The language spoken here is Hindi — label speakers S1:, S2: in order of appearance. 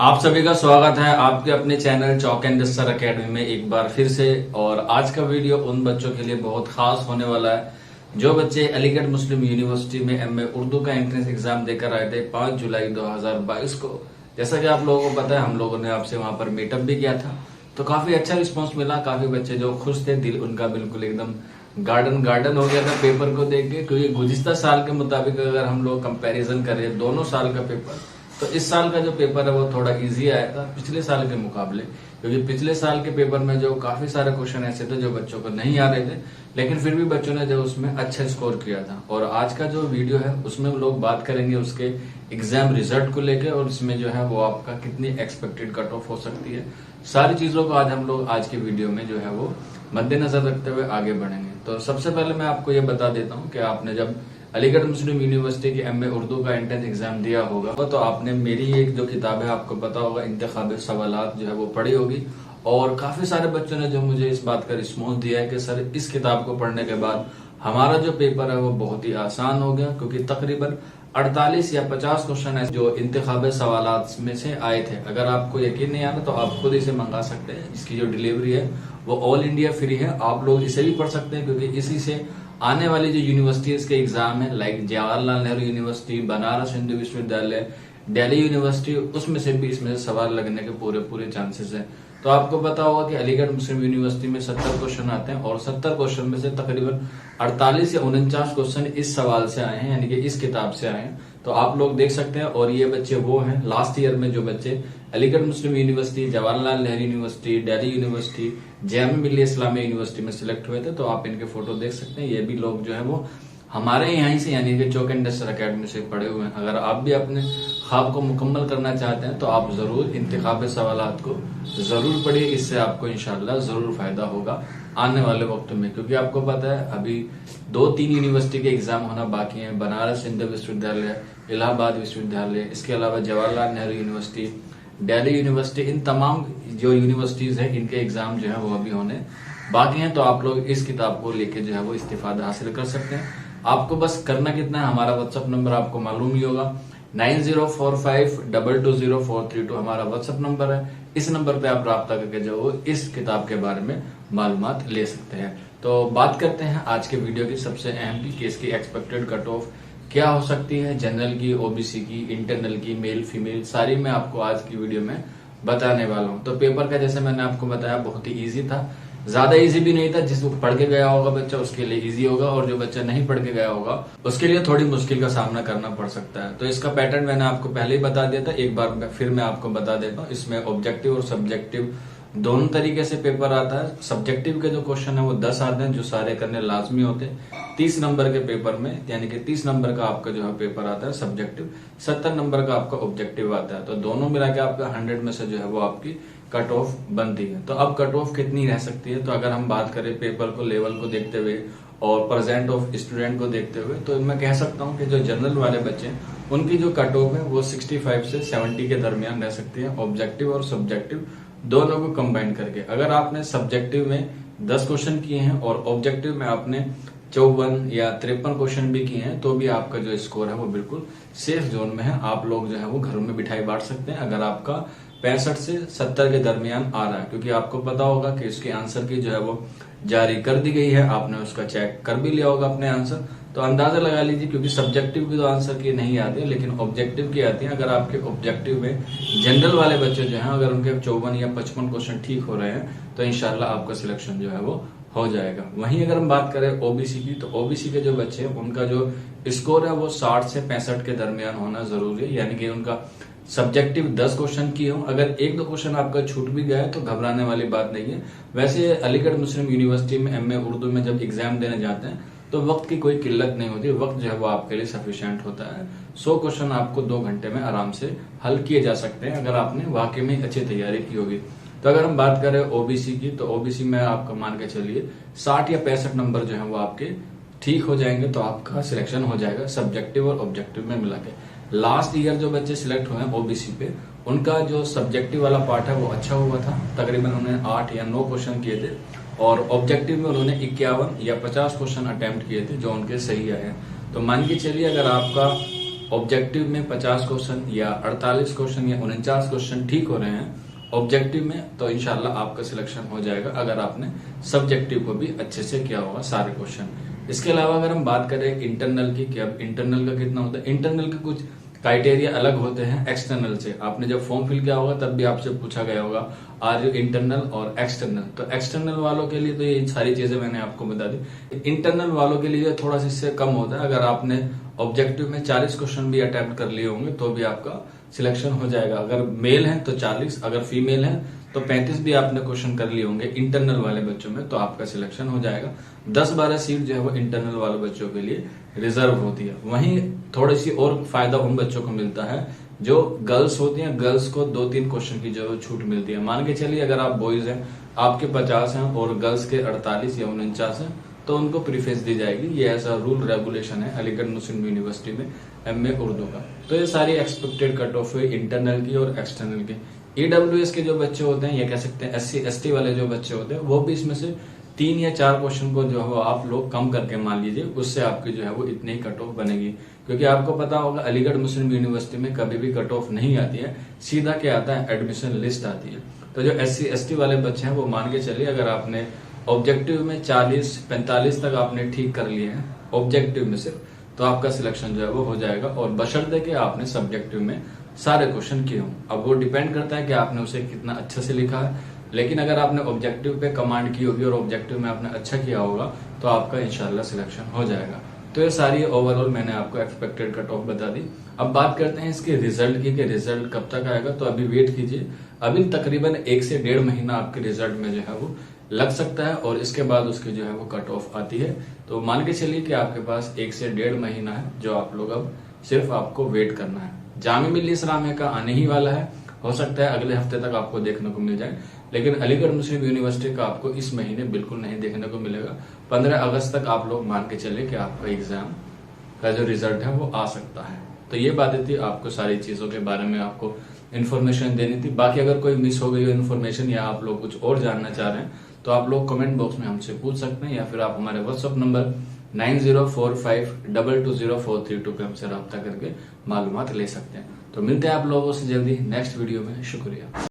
S1: आप सभी का स्वागत है आपके अपने channel chalk and sir academy में एक बार फिर से। और आज का वीडियो उन बच्चों के लिए बहुत खास होने वाला है जो बच्चे अलीगढ़ मुस्लिम यूनिवर्सिटी में एमए उर्दू का एंट्रेंस एग्जाम देकर आए थे 5 जुलाई 2022 को। जैसा कि आप लोगों को पता है, हम लोगों ने आपसे वहां पर मीटअप भी किया था, तो काफी अच्छा रिस्पॉन्स मिला। काफी बच्चे जो खुश थे, दिल उनका बिल्कुल एकदम गार्डन गार्डन हो गया था पेपर को देख के। क्योंकि गुज़िश्ता साल के मुताबिक अगर हम लोग कंपैरिजन करें दोनों साल का पेपर, तो इस साल का जो पेपर है वो थोड़ा इजी आया था पिछले साल के मुकाबले। क्योंकि पिछले साल के पेपर में जो काफी सारे क्वेश्चन ऐसे थे जो बच्चों को नहीं आ रहे थे, लेकिन फिर भी बच्चों ने जो उसमें अच्छा स्कोर किया था। और आज का जो वीडियो है उसमें लोग बात करेंगे उसके एग्जाम रिजल्ट को लेकर, और इसमें जो है वो आपका कितनी एक्सपेक्टेड कट ऑफ हो सकती है। सारी चीजों को आज हम लोग आज के वीडियो में जो है वो मद्देनजर रखते हुए आगे बढ़ेंगे। तो सबसे पहले मैं आपको ये बता देता हूँ कि आपने जब अलीगढ़ मुस्लिम यूनिवर्सिटी की एमए उर्दू का एंट्रेंस एग्जाम दिया होगा तो आपने मेरी एक जो किताब है, आपको पता होगा, इंतखाब सवालात जो है वो पढ़ी होगी। और काफी सारे बच्चों ने जो मुझे इस बात का रिस्पॉन्स दिया है कि सर इस किताब को पढ़ने के बाद हमारा जो पेपर है वो बहुत ही आसान हो गया। क्योंकि तकरीबन 48 या 50 क्वेश्चन है जो इंतखाब सवालात में से आए थे। अगर आपको यकीन नहीं आ रहा तो आप खुद इसे मंगा सकते हैं। इसकी जो डिलीवरी है वो ऑल इंडिया फ्री है। आप लोग इसे भी पढ़ सकते हैं, क्योंकि इसी से आने वाली जो यूनिवर्सिटीज के एग्जाम है, लाइक जवाहरलाल नेहरू यूनिवर्सिटी, बनारस हिंदू विश्वविद्यालय, दिल्ली यूनिवर्सिटी, उसमें से भी इसमें से सवाल लगने के पूरे चांसेस हैं। तो आपको पता होगा कि अलीगढ़ मुस्लिम यूनिवर्सिटी में 70 क्वेश्चन आते हैं, और 70 क्वेश्चन में से तकरीबन 48 या 49 क्वेश्चन इस सवाल से आए हैं, यानी कि इस किताब से आए हैं। तो आप लोग देख सकते हैं। और ये बच्चे वो हैं लास्ट ईयर में जो बच्चे Aligarh Muslim University, Jawaharlal Nehru University, Delhi University, Jamia Millia Islamia University में सिलेक्ट हुए थे। तो आप इनके फोटो देख सकते हैं। ये भी लोग जो है वो हमारे यहीं से, यानी कि चौक एंड सर अकेडमी से पढ़े हुए हैं। अगर आप भी अपने ख्वाब को मुकम्मल करना चाहते हैं तो आप जरूर इंतखाब सवालात को जरूर पढ़िए। इससे आपको इंशाल्लाह जरूर फायदा होगा आने वाले वक्त में। क्योंकि आपको पता है अभी 2-3 यूनिवर्सिटी के एग्जाम होना बाकी हैं। बनारस हिंदू विश्वविद्यालय, इलाहाबाद विश्वविद्यालय, इसके अलावा जवाहरलाल नेहरू यूनिवर्सिटी, दिल्ली यूनिवर्सिटी, इन तमाम जो यूनिवर्सिटीज है इनके एग्जाम जो है वो अभी होने बाकी हैं। तो आप लोग इस किताब को लेके जो है वो इस्तिफादा हासिल कर सकते हैं। आपको बस करना कितना है, हमारा व्हाट्सएप नंबर आपको मालूम ही होगा, 9045220432 हमारा व्हाट्सएप नंबर है। इस नंबर पे आप राब्ता करके जो इस किताब के बारे में मालूमात ले सकते हैं। तो बात करते हैं आज के वीडियो की सबसे अहम की, इसकी एक्सपेक्टेड कट ऑफ क्या हो सकती है, जनरल की, ओबीसी की, इंटरनल की, मेल फीमेल, सारी मैं आपको आज की वीडियो में बताने वाला हूं। तो पेपर का जैसे मैंने आपको बताया बहुत ही इजी था, ज्यादा इजी भी नहीं था। जिस पढ़ के गया होगा बच्चा उसके लिए इजी होगा, और जो बच्चा नहीं पढ़ के गया होगा उसके लिए थोड़ी मुश्किल का सामना करना पड़ सकता है। तो इसका पैटर्न मैंने आपको पहले ही बता दिया था, एक बार फिर मैं आपको बता देता हूँ। इसमें ऑब्जेक्टिव और सब्जेक्टिव दोनों तरीके से पेपर आता है। सब्जेक्टिव के जो क्वेश्चन है वो 10 आते हैं जो सारे करने लाजमी होते हैं 30 नंबर के पेपर में, यानी कि 30 नंबर का आपका जो है पेपर आता है सब्जेक्टिव, 70 नंबर का आपका ऑब्जेक्टिव आता है। तो दोनों मिला के आपका 100 में से जो है वो आपकी कट ऑफ बनती है। तो अब कट ऑफ कितनी रह सकती है, तो अगर हम बात करें पेपर को, लेवल को देखते हुए और परसेंट ऑफ स्टूडेंट को देखते हुए, तो मैं कह सकता हूं कि जो जनरल वाले बच्चे हैं उनकी जो कट ऑफ है वो 65 से 70 के दरमियान रह सकती है, ऑब्जेक्टिव और सब्जेक्टिव दोनों को कंबाइन करके। अगर आपने सब्जेक्टिव में 10 क्वेश्चन किए हैं और ऑब्जेक्टिव में आपने 54 या 53 क्वेश्चन भी किए हैं, तो भी आपका जो स्कोर है वो बिल्कुल सेफ जोन में है। आप लोग जो है वो घरों में बिठाई बांट सकते हैं अगर आपका 65 से 70 के दरमियान आ रहा है। क्योंकि आपको पता होगा कि इसके आंसर की जो है वो जारी कर दी गई है, आपने उसका चेक कर भी लिया होगा अपने आंसर। तो अंदाजा लगा लीजिए, क्योंकि सब्जेक्टिव की तो आंसर की नहीं आती है लेकिन ऑब्जेक्टिव की आती है। अगर आपके ऑब्जेक्टिव में जनरल वाले बच्चे जो हैं अगर उनके 54 या 55 क्वेश्चन ठीक हो रहे हैं तो इंशाल्लाह आपका सिलेक्शन जो है वो हो जाएगा। वहीं अगर हम बात करें ओबीसी की, तो ओबीसी के जो बच्चे हैं उनका जो स्कोर है वो 60 से 65 के दरमियान होना जरूरी है। यानी कि उनका सब्जेक्टिव 10 क्वेश्चन की हो, अगर 1-2 क्वेश्चन आपका छूट भी गया है तो घबराने वाली बात नहीं है। वैसे अलीगढ़ मुस्लिम यूनिवर्सिटी में एमए उर्दू में जब एग्जाम देने जाते हैं तो वक्त की कोई किल्लत नहीं होती, वक्त जो है वो आपके लिए सफिशिएंट होता है। 100 क्वेश्चन आपको 2 घंटे में आराम से हल किए जा सकते हैं अगर आपने वाकई में अच्छी तैयारी की होगी। तो अगर हम बात करें ओबीसी की, तो ओबीसी में आपका मान के चलिए 60 या 65 नंबर जो है वो आपके ठीक हो जाएंगे तो आपका सिलेक्शन हो जाएगा सब्जेक्टिव और ऑब्जेक्टिव में मिला के। लास्ट ईयर जो बच्चे सिलेक्ट हुए हैं ओबीसी पे, उनका जो सब्जेक्टिव वाला पार्ट है वो अच्छा हुआ था। तकरीबन उन्होंने 8 या 9 क्वेश्चन किए थे, और ऑब्जेक्टिव में उन्होंने 51 या 50 क्वेश्चन अटेम्प्ट किए थे जो उनके सही आए हैं। तो मान के चलिए अगर आपका ऑब्जेक्टिव में 50 क्वेश्चन या 48 क्वेश्चन या 49 क्वेश्चन ठीक हो रहे हैं ऑब्जेक्टिव में, तो इंशाल्लाह आपका सिलेक्शन हो जाएगा अगर आपने सब्जेक्टिव को भी अच्छे से किया होगा सारे क्वेश्चन। इसके अलावा अगर हम बात करें इंटरनल की, कि अब इंटरनल का कितना होता है, इंटरनल के कुछ क्राइटेरिया अलग होते हैं एक्सटर्नल से। आपने जब फॉर्म फिल किया होगा तब भी आपसे पूछा गया होगा आर यू इंटरनल और एक्सटर्नल। तो एक्सटर्नल वालों के लिए तो ये सारी चीजें मैंने आपको बता दी। इंटरनल वालों के लिए थोड़ा सा इससे कम होता है। अगर आपने ऑब्जेक्टिव में 40 क्वेश्चन भी अटेम्प्ट कर लिए होंगे तो भी आपका सिलेक्शन हो जाएगा। अगर मेल है तो 40, अगर फीमेल है तो 35 भी आपने क्वेश्चन कर लिए होंगे इंटरनल वाले बच्चों में, तो आपका सिलेक्शन हो जाएगा। 10-12 सीट जो है वो इंटरनल वाले बच्चों के लिए रिजर्व होती है। वहीं थोड़ी सी और फायदा उन बच्चों को मिलता है जो गर्ल्स होती हैं। गर्ल्स को 2-3 क्वेश्चन की जो छूट मिलती है। मान के चलिए अगर आप बॉयज हैं, आपके 50 हैं और गर्ल्स के 48 या 49 हैं, तो उनको प्रीफरेंस दी जाएगी। ये ऐसा रूल रेगुलेशन है अलीगढ़ मुस्लिम यूनिवर्सिटी में एमए उर्दू का। तो ये सारी एक्सपेक्टेड कट ऑफ है इंटरनल की और एक्सटर्नल की। ईडब्ल्यूएस के जो बच्चे होते हैं, ये कह सकते हैं SC ST वाले जो बच्चे होते हैं, वो भी इसमें से 3 या 4 क्वेश्चन को जो है आप लोग कम करके मान लीजिए, उससे आपकी जो है वो इतनी ही कट ऑफ बनेगी। क्योंकि आपको पता होगा अलीगढ़ मुस्लिम यूनिवर्सिटी में कभी भी कट ऑफ नहीं आती है, सीधा क्या आता है, एडमिशन लिस्ट आती है। तो जो SC ST वाले बच्चे हैं वो मान के चलिए अगर आपने ऑब्जेक्टिव में 40-45 तक आपने ठीक कर लिए हैं ऑब्जेक्टिव में सिर्फ, तो आपका सिलेक्शन जो है वो हो जाएगा। और बशर्ते कि आपने सब्जेक्टिव में सारे क्वेश्चन किए हों। अब वो डिपेंड करता है कि आपने उसे कितना अच्छे से लिखा है, लेकिन अगर आपने ऑब्जेक्टिव पे कमांड की होगी और ऑब्जेक्टिव में आपने अच्छा किया होगा तो आपका इंशाल्लाह सिलेक्शन हो जाएगा। तो ये सारी ओवरऑल मैंने आपको एक्सपेक्टेड कट ऑफ बता दी। अब बात करते हैं इसके रिजल्ट की, कि रिजल्ट कब तक आएगा। तो अभी वेट कीजिए, अभी तकरीबन 1 से 1.5 महीना आपके रिजल्ट में जो है वो लग सकता है और इसके बाद उसकी जो है वो कट ऑफ आती है। तो मान के चलिए कि आपके पास 1 से 1.5 महीना है जो आप लोग अब सिर्फ आपको वेट करना है। जामिया मिल्लिया इस्लामिया का आने ही वाला है, हो सकता है अगले हफ्ते तक आपको देखने को मिल जाए, लेकिन अलीगढ़ मुस्लिम यूनिवर्सिटी का आपको इस महीने बिल्कुल नहीं देखने को मिलेगा। 15 अगस्त तक आप लोग मान के चले कि आपका एग्जाम का जो रिजल्ट है वो आ सकता है। तो ये बातें थी, आपको सारी चीजों के बारे में आपको इन्फॉर्मेशन देनी थी। बाकी अगर कोई मिस हो गई हो इन्फॉर्मेशन या आप लोग कुछ और जानना चाह रहे हैं तो आप लोग कमेंट बॉक्स में हमसे पूछ सकते हैं, या फिर आप हमारे व्हाट्सएप नंबर 9045220432 पे हमसे रब्ता करके मालूमात ले सकते हैं। तो मिलते हैं आप लोगों से जल्दी नेक्स्ट वीडियो में। शुक्रिया।